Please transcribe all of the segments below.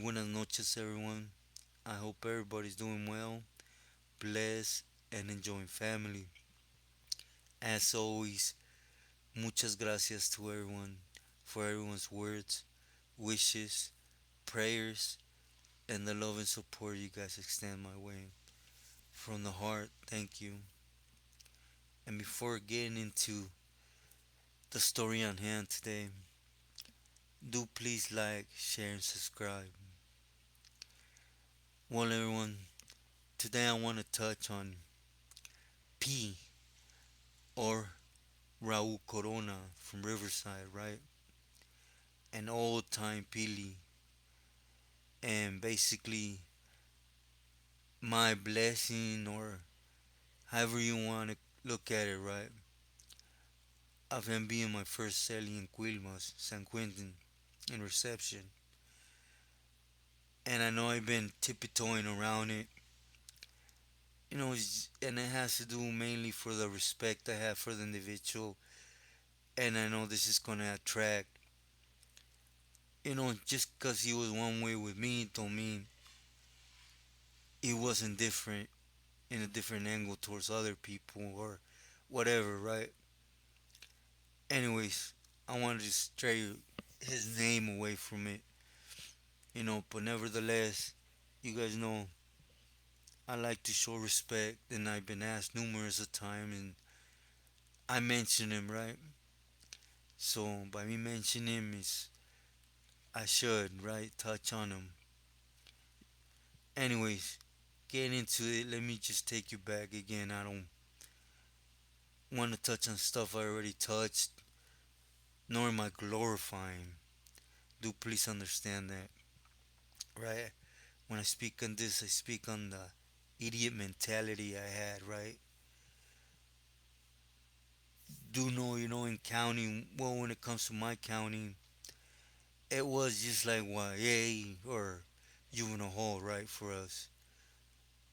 Buenas noches, everyone. I hope everybody's doing well, blessed, and enjoying family. As always, muchas gracias to everyone for everyone's words, wishes, prayers, and the love and support you guys extend my way. From the heart, thank you. And before getting into the story on hand today, do please like, share, and subscribe. Well, everyone, today I want to touch on P or Raúl Corona from Riverside, right? An old time Pili. And basically, my blessing, or however you want to look at it, right? Of him being my first celly in Quilmas, San Quentin, in reception. And I know I've been tiptoeing around it, and it has to do mainly for the respect I have for the individual. And I know this is going to attract, just because he was one way with me, don't mean he wasn't different in a different angle towards other people or whatever, right? Anyways, I wanted to stray his name away from it, but nevertheless, you guys know I like to show respect, and I've been asked numerous of times, and I mention him, right? So by me mentioning him, is I should, right, touch on him. Anyways, getting into it, let me just take you back again. I don't want to touch on stuff I already touched, nor am I glorifying. Do please understand that, right? When I speak on this, I speak on the idiot mentality I had, right? Do know, in counting, well, when it comes to my counting, it was just like what, yay, or juvenile hall, right, for us.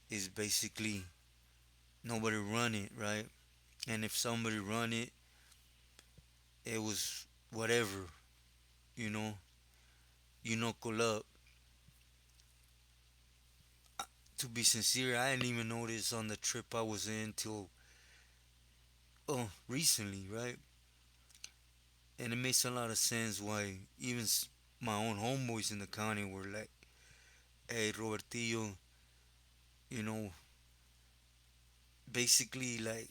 Is basically nobody run it, right? And if somebody run it, it was whatever, you know, you knuckle up. To be sincere, I didn't even notice on the trip I was in till, recently, right? And it makes a lot of sense why even my own homeboys in the county were like, "Hey, Robertillo," you know, basically like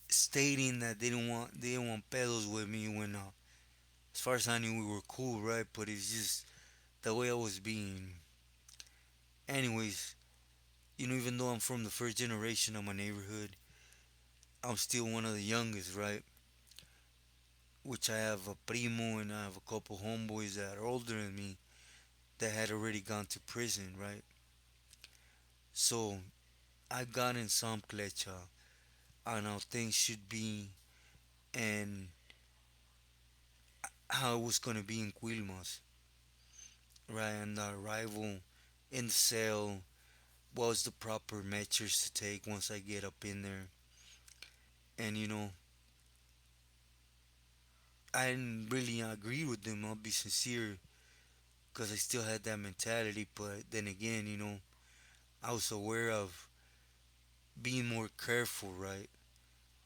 stating that they didn't want pedos with me when, as far as I knew, we were cool, right? But it's just the way I was being. Anyways, even though I'm from the first generation of my neighborhood, I'm still one of the youngest, right? Which I have a primo and I have a couple homeboys that are older than me that had already gone to prison, right? So I got in some clecha on how things should be and how it was gonna be in Quilmas, right? And the arrival in the cell, what was the proper measures to take once I get up in there. And I didn't really agree with them, I'll be sincere, because I still had that mentality. But then again, I was aware of being more careful, right?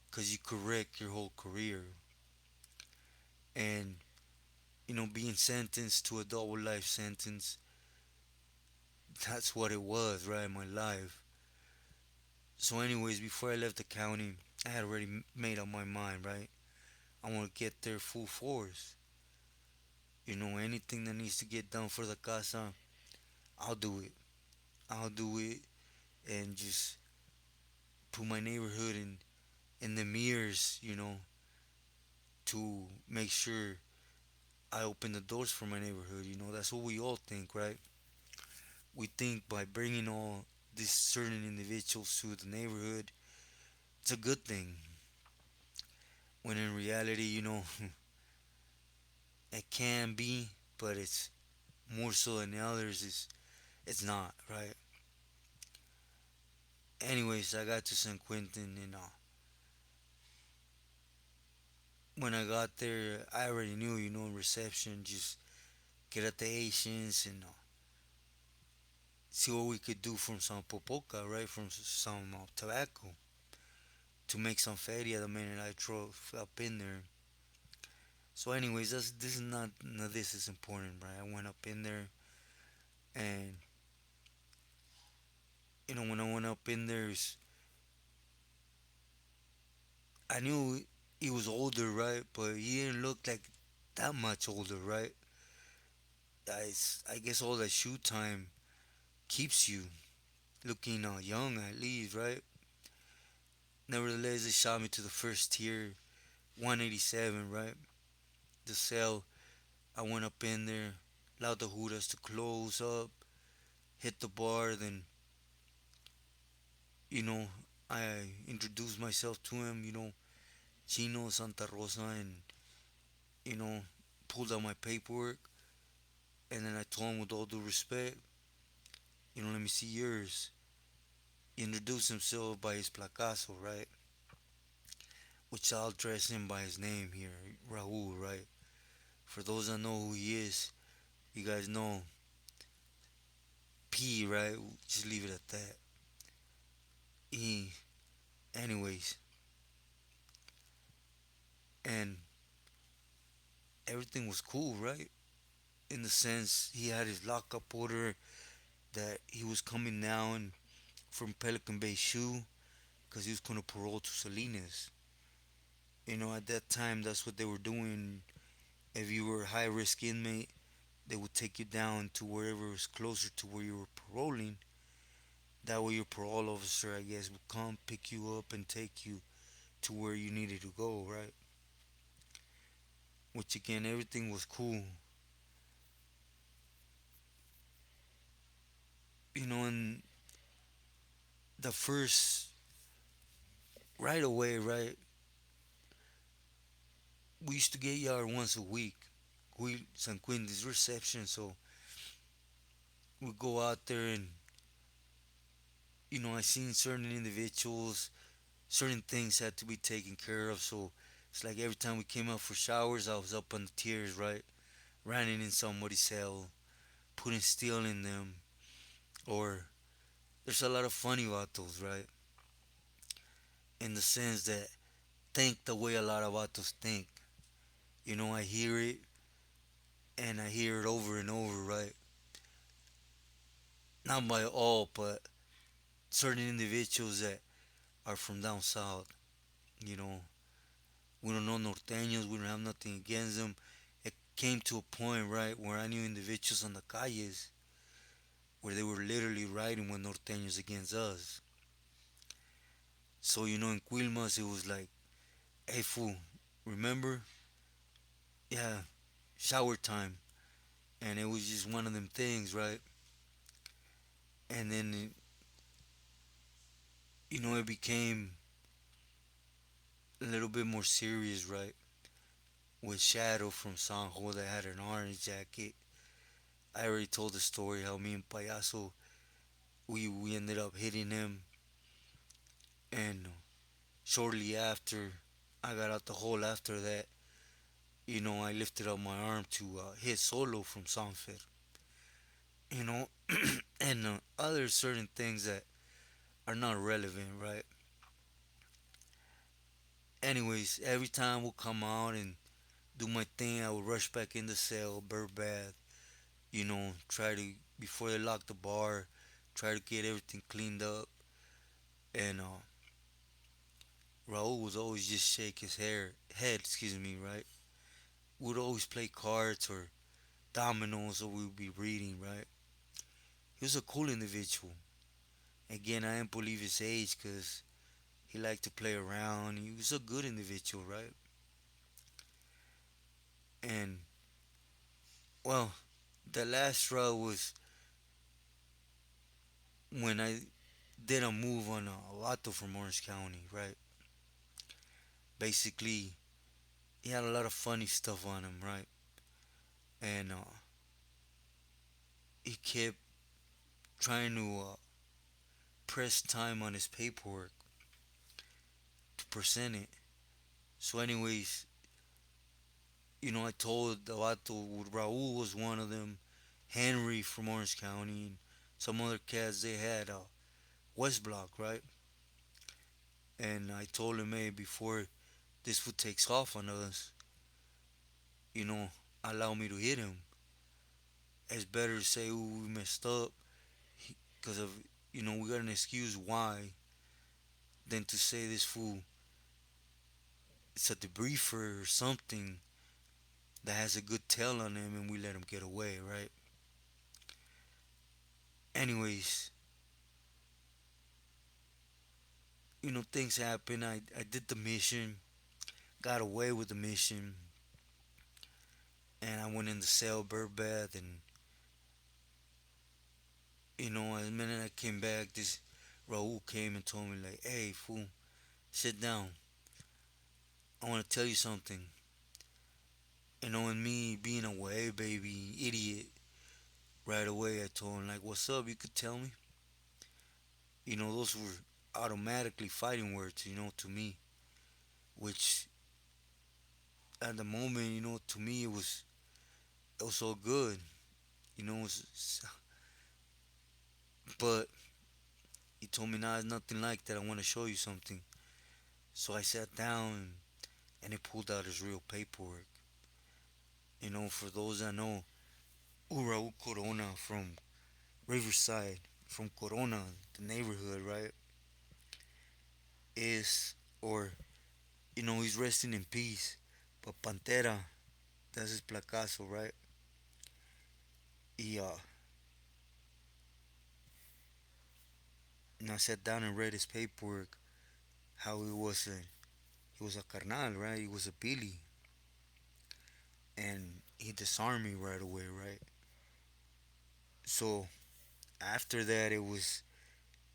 Because you could wreck your whole career. And, being sentenced to a double life sentence, that's what it was, right? My life. So, anyways, before I left the county, I had already made up my mind, right? I want to get there full force. Anything that needs to get done for the casa, I'll do it. I'll do it and just put my neighborhood in the mirrors, to make sure I open the doors for my neighborhood. That's what we all think, right? We think by bringing all these certain individuals to the neighborhood, it's a good thing. When in reality, it can be, but it's more so than the others. It's not, right? Anyways, I got to San Quentin, and when I got there, I already knew, in reception, just get at the Asians and see what we could do from some popoca, right? From some tobacco to make some feria the minute I drove up in there. So, anyways, this is not, none of this is important, right? I went up in there, and when I went up in there, I knew he was older, right? But he didn't look like that much older, right? I guess all that shoe time keeps you looking young at least, right? Nevertheless, they shot me to the first tier, 187, right? The cell. I went up in there, allowed the Judas to close up, hit the bar, then, you know, I introduced myself to him, Chino Santa Rosa, and, you know, pulled out my paperwork, and then I told him with all due respect, let me see yours. He introduced himself by his placazo, right? Which I'll address him by his name here, Raul, right? For those that know who he is, you guys know P, right? Just leave it at that. He, anyways, and everything was cool, right? In the sense he had his lockup order that he was coming down from Pelican Bay Shoe because he was going to parole to Salinas. At that time, that's what they were doing. If you were a high risk inmate, they would take you down to wherever was closer to where you were paroling. That way, your parole officer, I guess, would come pick you up and take you to where you needed to go, right? Which again, everything was cool. And the first, right away, right, we used to get yard once a week. We San Quentin's reception, so we go out there and I seen certain individuals, certain things had to be taken care of. So it's like every time we came out for showers, I was up on the tiers, right, running in somebody's cell, putting steel in them, or there's a lot of funny vatos, right, in the sense that think the way a lot of vatos think. I hear it and I hear it over and over, right? Not by all, but certain individuals that are from down south. You know, we don't know norteños. We don't have nothing against them. It came to a point, right, where I knew individuals on the calles where they were literally riding with norteños against us. So in Quilmas, it was like, hey fool, remember? Yeah, shower time, and it was just one of them things, right? And then it became a little bit more serious, right? With Shadow from Sanjo that had an orange jacket. I already told the story how me and Payaso we ended up hitting him, and shortly after I got out the hole after that, I lifted up my arm to hit Solo from Sanfer, you know, and other certain things that are not relevant, right? Anyways, every time we'll come out and do my thing, I would rush back in the cell, bird bath, try to, before they lock the bar, try to get everything cleaned up. And Raul would always just shake his head, excuse me, right? We'd always play cards or dominoes, or we'd be reading, right? He was a cool individual. Again, I didn't believe his age because he liked to play around. He was a good individual, right? And, well, the last straw was when I did a move on a Vato from Orange County, right? Basically, he had a lot of funny stuff on him, right? And he kept trying to press time on his paperwork to present it. So, anyways, I told the vato Raul was one of them, Henry from Orange County, and some other cats they had West Block, right? And I told him, hey, before this food takes off on us, you know, allow me to hit him. It's better to say, ooh, we messed up, because of, we got an excuse why, than to say this fool, it's a debriefer or something that has a good tail on him and we let him get away, right? Anyways, things happen. I did the mission, got away with the mission, and I went in the cell, bird bath, and the minute I came back, this Raul came and told me like, "Hey, fool, sit down. I want to tell you something." And me being away, baby, idiot, right away I told him like, "What's up? You could tell me." Those were automatically fighting words, to me, which at the moment, to me it was so good, it was, but he told me, nah, it's nothing like that. I want to show you something. So I sat down and he pulled out his real paperwork. For those that know, Raúl Corona from Riverside, from Corona, the neighborhood, right? Is, or, he's resting in peace. But Pantera, that's his placazo, right? He, and I sat down and read his paperwork, how he was a carnal, right? He was a Billy. And he disarmed me right away, right? So after that, it was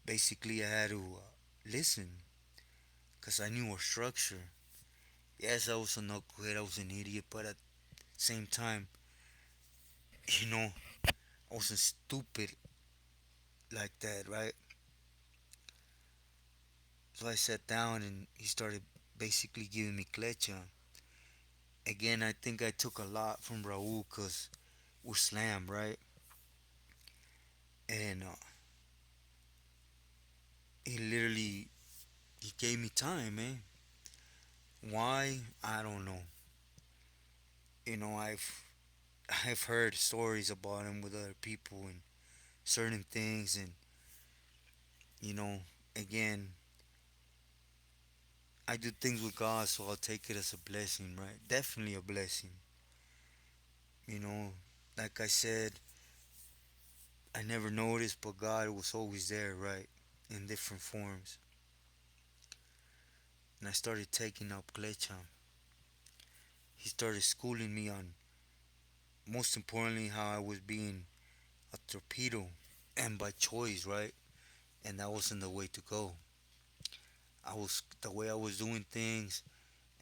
basically I had to listen because I knew our structure. Yes, I was a knucklehead, I was an idiot, but at the same time, you know, I wasn't stupid like that, right? So I sat down and he started basically giving me clecha. Again, I think I took a lot from Raul because we're slam, right? And he literally he gave me time, man. Why? I don't know. I've heard stories about him with other people and certain things, and you know, again, I do things with God, so I'll take it as a blessing, right? Definitely a blessing. You know, like I said, I never noticed, but God was always there, right? In different forms. And I started taking up Klecha. He started schooling me on, most importantly, how I was being a torpedo, and by choice, right? And that wasn't the way to go. I was the way I was doing things,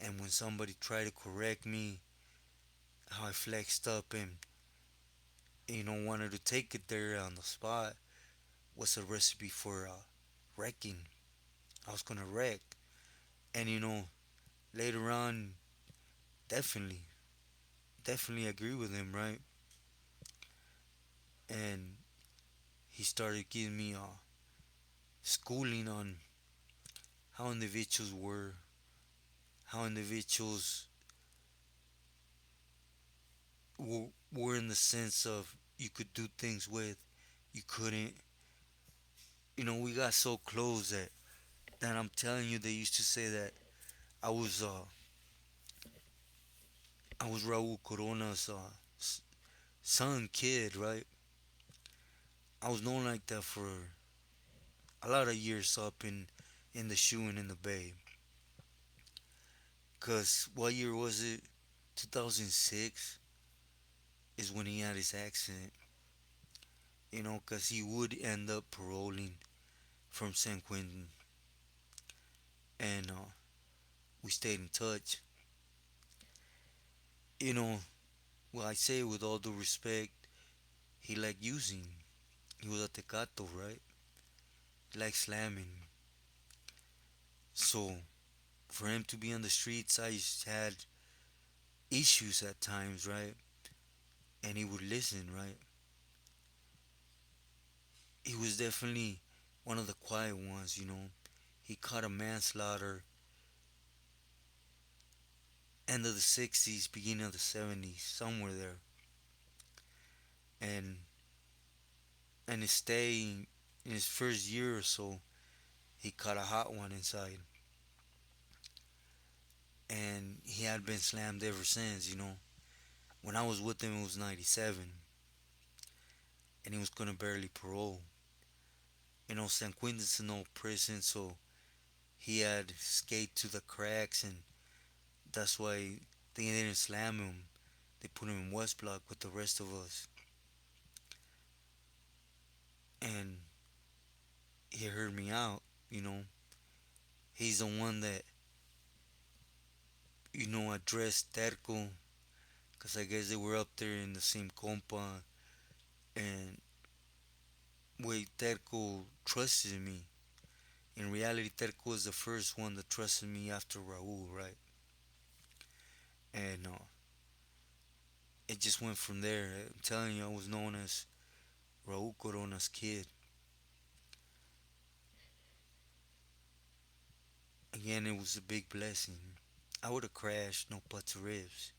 and when somebody tried to correct me, how I flexed up and wanted to take it there on the spot was a recipe for wrecking. I was gonna wreck, and later on, definitely, definitely agree with him, right? And he started giving me schooling on how individuals were, how individuals were in the sense of you could do things with, you couldn't. We got so close that I'm telling you, they used to say that I was uh I was Raul Corona's son, kid, right? I was known like that for a lot of years up in the shoe and in the bay. Cause what year was it? 2006 is when he had his accident. Cause he would end up paroling from San Quentin, and we stayed in touch. You know, well, I say with all due respect, he liked using. He was a tecato, right? He liked slamming. So for him to be on the streets, I had issues at times, right? And he would listen, right? He was definitely one of the quiet ones, you know. He caught a manslaughter end of the 60s, beginning of the 70s, somewhere there. And and his stay in his first year or so, he caught a hot one inside. And he had been slammed ever since, you know. When I was with him, it was 97, and he was gonna barely parole. You know, San Quentin's an old prison, so he had escaped to the cracks, and that's why they didn't slam him. They put him in West Block with the rest of us. And he heard me out, you know. He's the one that, addressed Terco, because I guess they were up there in the same compa. And wait, Terco trusted me. In reality, Terco was the first one that trusted me after Raul, right? And it just went from there. I'm telling you, I was known as Raúl Corona's kid. Again, it was a big blessing. I would have crashed, no buts or ribs.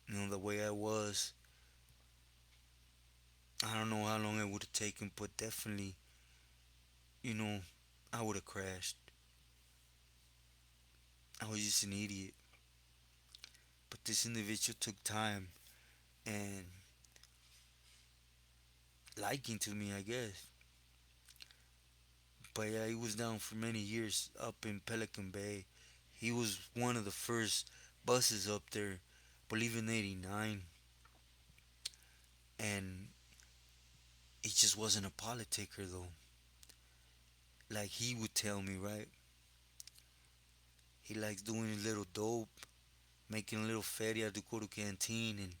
You know, the way I was, I don't know how long it would have taken, but definitely, you know, I would have crashed. I was just an idiot. But this individual took time and liking to me, I guess. But yeah, he was down for many years up in Pelican Bay. He was one of the first buses up there, I believe in '89. And he just wasn't a politicker though. Like he would tell me, right? He likes doing a little dope, making a little feria to go to canteen, and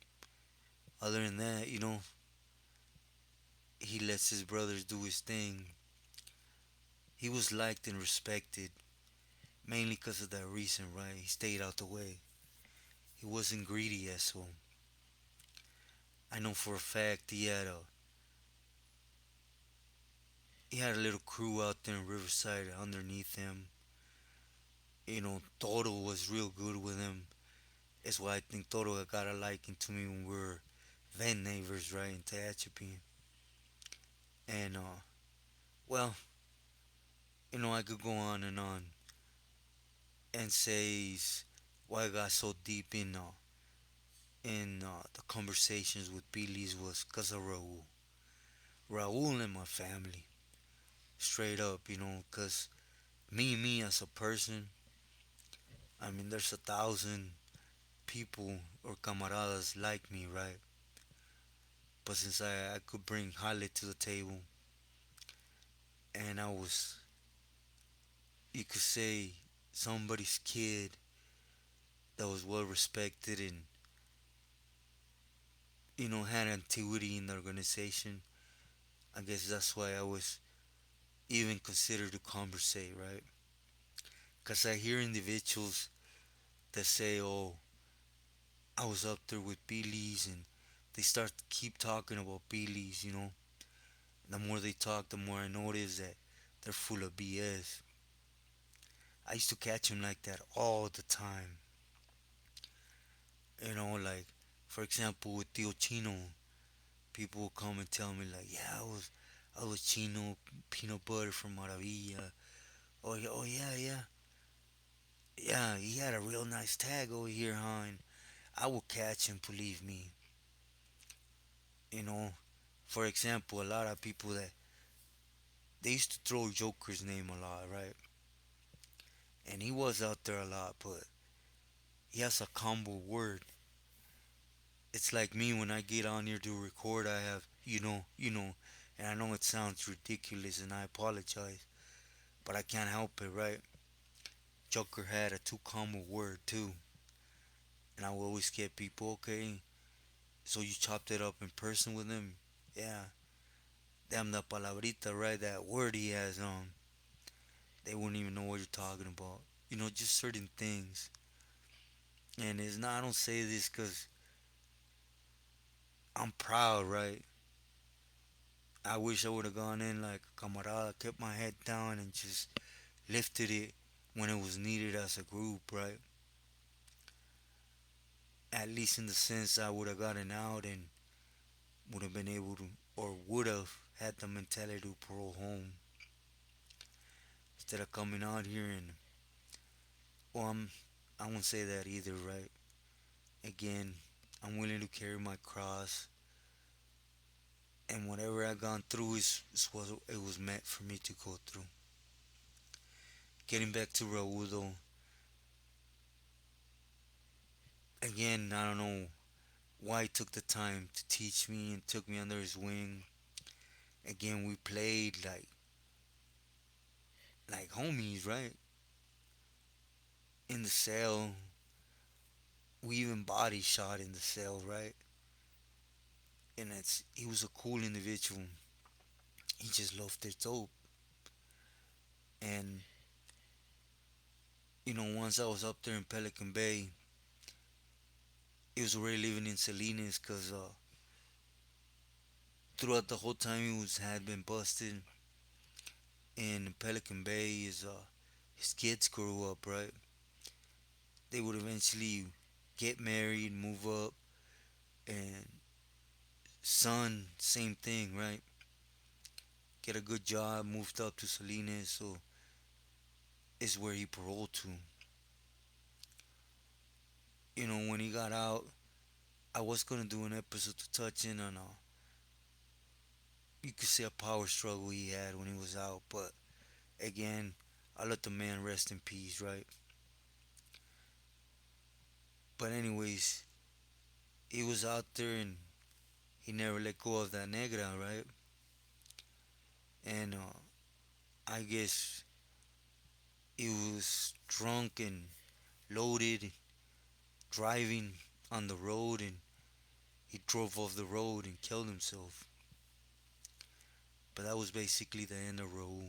other than that, he lets his brothers do his thing. He was liked and respected, mainly because of that reason, right? He stayed out the way. He wasn't greedy, so I know for a fact he had a little crew out there in Riverside underneath him. Toro was real good with him. That's why I think Toro got a liking to me when we were van neighbors, right, in Tehachapi. And well, I could go on and say why I got so deep in the conversations with Billy's was because of Raul. Raul and my family, straight up, because me as a person, I mean, there's 1,000 people or camaradas like me, right? But since I could bring Halle to the table, and I was, you could say, somebody's kid that was well respected and, had antiquity in the organization, I guess that's why I was even considered to conversate, right? Because I hear individuals that say, oh, I was up there with Billy's, and they start to keep talking about Billy's, The more they talk, the more I notice that they're full of BS. I used to catch them like that all the time. Like, for example, with Tio Chino, people will come and tell me, like, yeah, I was Chino, peanut butter from Maravilla. Oh yeah, yeah. Yeah, he had a real nice tag over here, huh? And I will catch him, believe me. You know, for example, a lot of people that they used to throw Joker's name a lot, right? And he was out there a lot, but he has a combo word. It's like me when I get on here to record, I have, and I know it sounds ridiculous and I apologize, but I can't help it, right? Joker had a two combo word too, and I will always get people, okay, so you chopped it up in person with him? Yeah, damn that palabrita, right? That word he has, they wouldn't even know what you're talking about. Just certain things. And it's not, I don't say this because I'm proud, right? I wish I would have gone in like a camarada, kept my head down, and just lifted it when it was needed as a group, right? At least in the sense I would have gotten out and would have been able to, or would have had the mentality to parole home instead of coming out here and, well, I won't say that either, right? Again, I'm willing to carry my cross, and whatever I gone through is what it was meant for me to go through. Getting back to Raul though, again, I don't know why he took the time to teach me and took me under his wing. Again, we played like homies, right? In the cell, we even body shot in the cell, right? And it's he was a cool individual. He just loved his dope. And once I was up there in Pelican Bay, he was already living in Salinas because throughout the whole time he was had been busted in Pelican Bay. His kids grew up, right? They would eventually get married, move up, and son, same thing, right? Get a good job, moved up to Salinas, so it's where he paroled to. When he got out, I was gonna do an episode to touch in on you could say a power struggle he had when he was out, but again, I let the man rest in peace, right? But anyways, he was out there and he never let go of that negra, right? And I guess he was drunk and loaded, driving on the road, and he drove off the road and killed himself. But that was basically the end of Raul.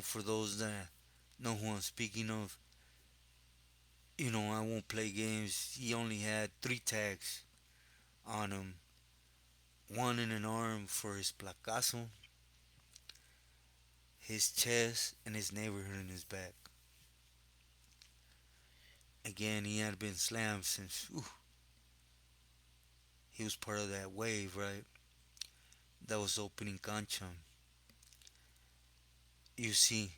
For those that know who I'm speaking of, I won't play games. He only had 3 tags on him, one in an arm for his placazo, his chest, and his neighborhood in his back. Again, he had been slammed since he was part of that wave, right? That was opening cancha. You see,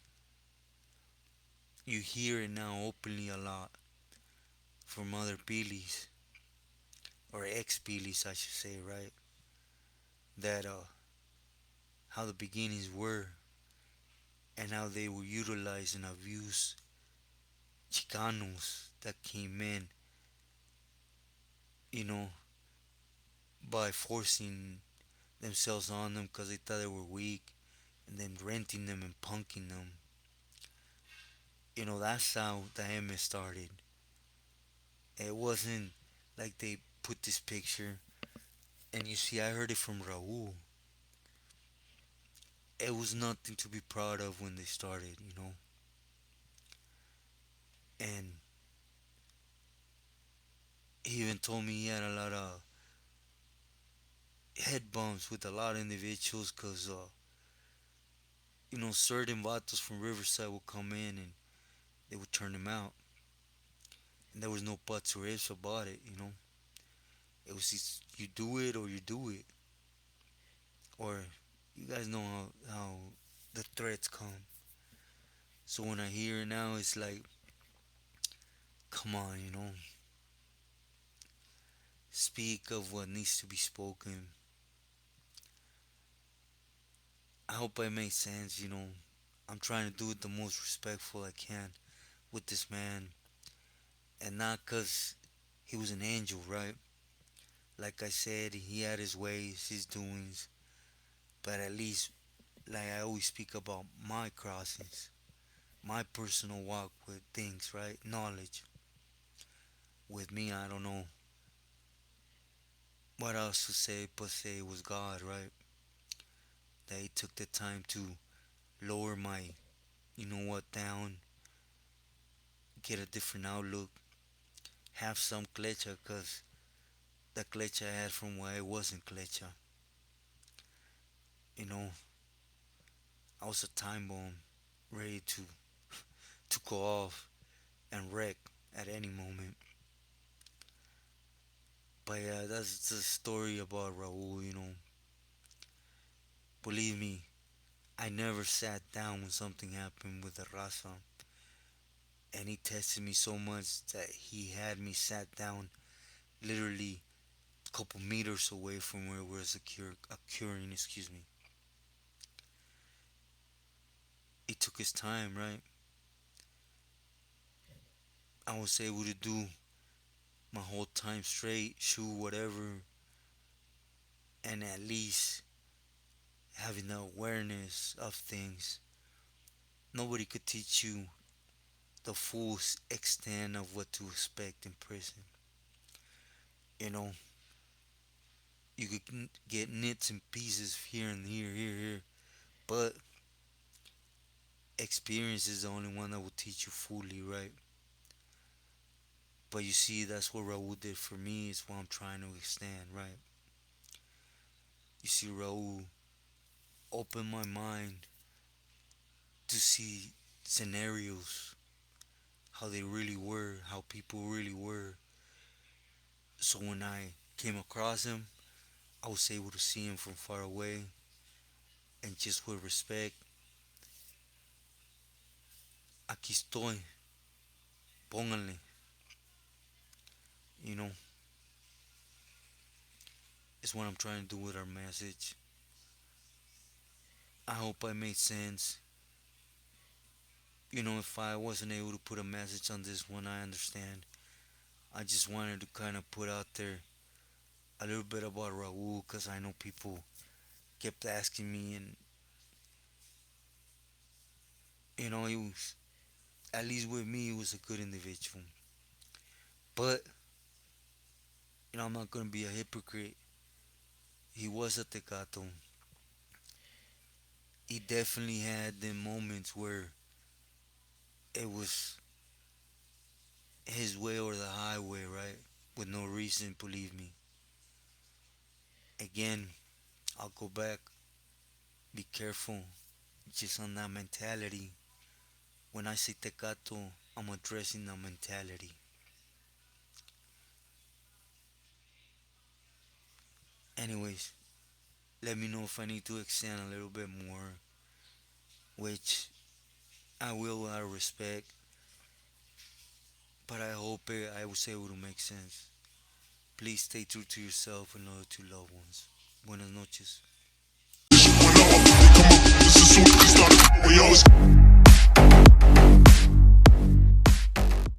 you hear it now openly a lot from other Billys, or ex Billys, I should say, right? That how the beginnings were and how they were utilized and abused Chicanos that came in, you know, by forcing themselves on them because they thought they were weak, and then renting them and punking them. That's how the MS started. It wasn't like they put this picture, and you see, I heard it from Raul. It was nothing to be proud of when they started. And he even told me he had a lot of head bumps with a lot of individuals because, certain vatos from Riverside would come in and they would turn him out. And there was no buts or ifs about it. It was just you do it or you do it. Or you guys know how the threats come. So when I hear it now, it's like, come on. Speak of what needs to be spoken. I hope I make sense. I'm trying to do it the most respectful I can with this man. And not because he was an angel, right? Like I said, he had his ways, his doings. But at least, like I always speak about my crossings, my personal walk with things, right? Knowledge. With me, I don't know what else to say but say it was God, right? That he took the time to lower my, down, get a different outlook, have some clecha, because the clecha I had from where I wasn't clecha. You know, I was a time bomb, ready to go off and wreck at any moment. But yeah, that's the story about Raul, you know. Believe me, I never sat down when something happened with the raza. And he tested me so much that he had me sat down literally a couple meters away from where it was occurring, excuse me. He took his time, right? I was able to do my whole time straight, shoot whatever, and at least having the awareness of things. Nobody could teach you the full extent of what to expect in prison. You know, you could get nits and pieces here and here, but experience is the only one that will teach you fully, right? But you see, that's what Raul did for me. It's what I'm trying to extend, right? You see, Raul opened my mind to see scenarios, how they really were, how people really were. So when I came across him, I was able to see him from far away and just with respect, aquí estoy, pónganle, you know, is what I'm trying to do with our message. I hope I made sense. You know, if I wasn't able to put a message on this one, I understand. I just wanted to kind of put out there a little bit about Raul because I know people kept asking me, and you know, he was, at least with me, he was a good individual. But, you know, I'm not going to be a hypocrite. He was a tecato. He definitely had the moments where it was his way or the highway, right? With no reason, believe me. Again, I'll go back. Be careful. Just on that mentality. When I say tecato, I'm addressing the mentality. Anyways, let me know if I need to extend a little bit more, which I will out of respect, but I hope I was able to make sense. Please stay true to yourself and loyal to loved ones. Buenas noches. This is so we started. We always